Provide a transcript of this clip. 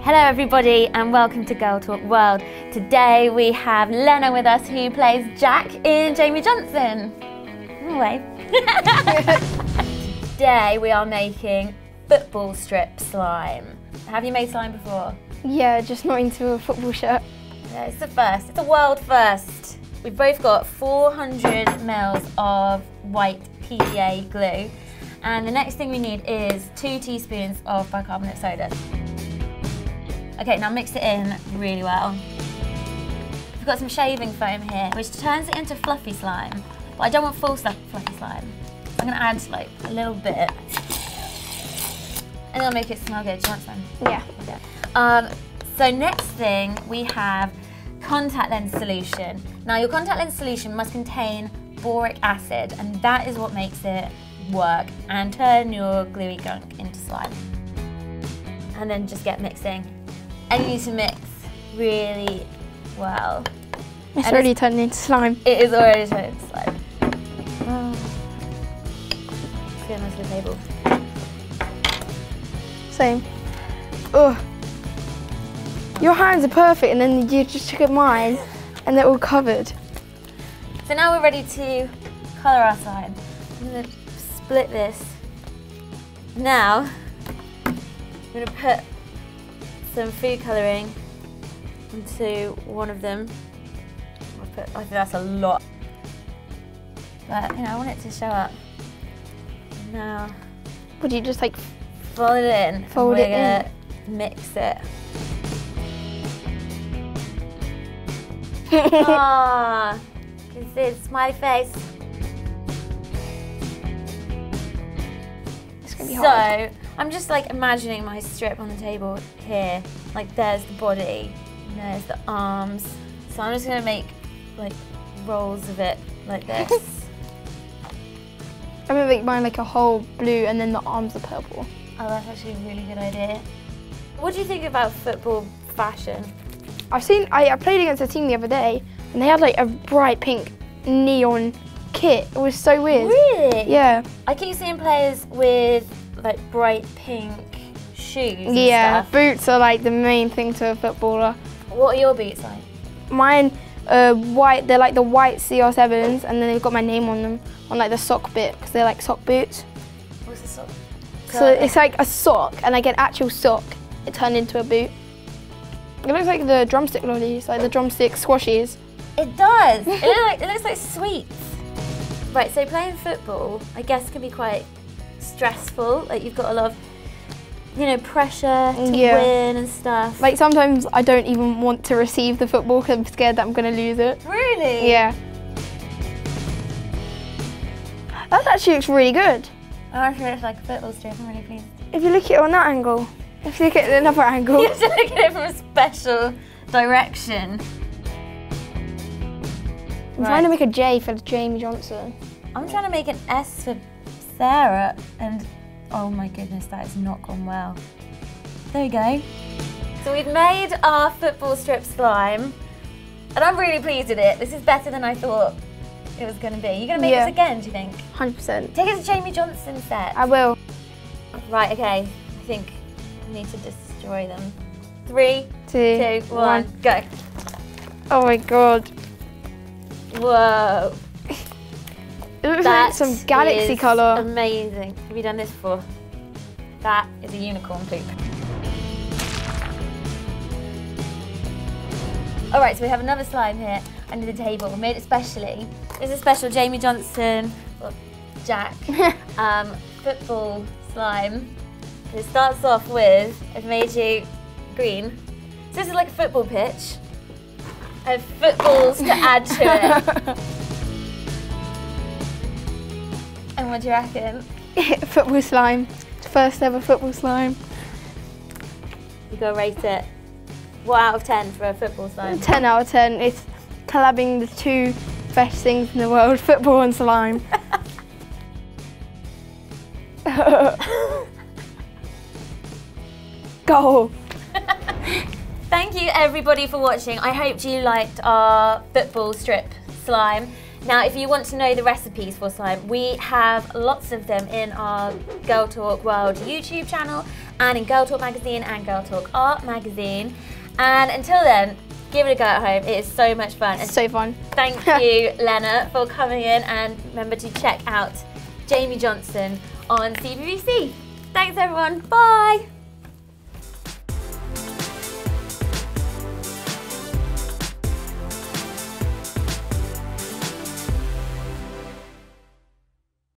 Hello everybody and welcome to Girl Talk World. Today we have Lenna with us who plays Jack in Jamie Johnson. No way. Today we are making football strip slime. Have you made slime before? Yeah, just not into a football shirt. Yeah, it's the first. It's a world first. We've both got 400 ml of white PVA glue, and the next thing we need is 2 teaspoons of bicarbonate soda. Okay, now mix it in really well. We've got some shaving foam here, which turns it into fluffy slime, but I don't want full fluffy slime. So I'm gonna add like a little bit, and it'll make it smell good. Do you want some? Yeah. So next thing we have contact lens solution. Now your contact lens solution must contain boric acid, and that is what makes it work and turn your gluey gunk into slime. And then just get mixing. And you need to mix really well. It's already turned into slime. It is already turned into slime. Let's get nice to the table. Same. Ugh. Your hands are perfect, and then you just took at mine, and they're all covered. So now we're ready to colour our slime. I'm going to split this. Now, I'm going to put some food colouring into one of them. I think that's a lot, but you know, I want it to show up. Now, Would you just like fold it in? Fold it in. Mix it. Ah, you can see the smiley face. It's gonna be hard. So I'm just like imagining my strip on the table here. Like there's the body, and there's the arms. So I'm just gonna make like rolls of it like this. I'm gonna make mine like a whole blue, and then the arms are purple. Oh, that's actually a really good idea. What do you think about football fashion? I played against a team the other day, and they had like a bright pink neon kit. It was so weird. Really? Yeah. I keep seeing players with like bright pink shoes and stuff. Boots are like the main thing to a footballer. What are your boots like? Mine white. They're like the white CR7s, and then they've got my name on them on like the sock bit because they're like sock boots. What's the sock? So it's like a sock, and like an actual sock. It turned into a boot. It looks like the drumstick lollies, like the drumstick squashies. It does. It looks like sweets. Right, so playing football, I guess, can be quite stressful. Like you've got a lot of, you know, pressure to win and stuff. Like sometimes I don't even want to receive the football because I'm scared that I'm going to lose it. Really? Yeah. That actually looks really good. Oh, I feel it's like a football strip. I'm really pleased. If you look at it on that angle, if you look at another angle. You have to look at it from a special direction. I'm trying to make a J for Jamie Johnson. I'm trying to make an S for Sarah, and oh my goodness, that has not gone well. There we go. So we've made our football strip slime, and I'm really pleased with it. This is better than I thought it was going to be. You're going to make this again, do you think? 100%. Take it to Jamie Johnson set. I will. Right, okay. I think I need to destroy them. 3, 2, 2, 1, go. Oh my god. Whoa. It looks like some galaxy colour. Amazing. Have you done this before? That is a unicorn poop. All right, so we have another slime here under the table. We made it specially. This is a special Jamie Johnson, or Jack, football slime. It starts off with, I've made you green. So this is like a football pitch. I have footballs to add to it. And what do you reckon? Football slime. First ever football slime. You gotta rate it. What out of 10 for a football slime? 10 out of 10. It's collabing the two best things in the world, football and slime. Goal. Thank you everybody for watching. I hope you liked our football strip slime. Now, if you want to know the recipes for slime, we have lots of them in our Girl Talk World YouTube channel and in Girl Talk Magazine and Girl Talk Art Magazine. And until then, give it a go at home. It is so much fun. It's so fun. Thank you, Lenna, for coming in, and remember to check out Jamie Johnson on CBBC. Thanks everyone, bye!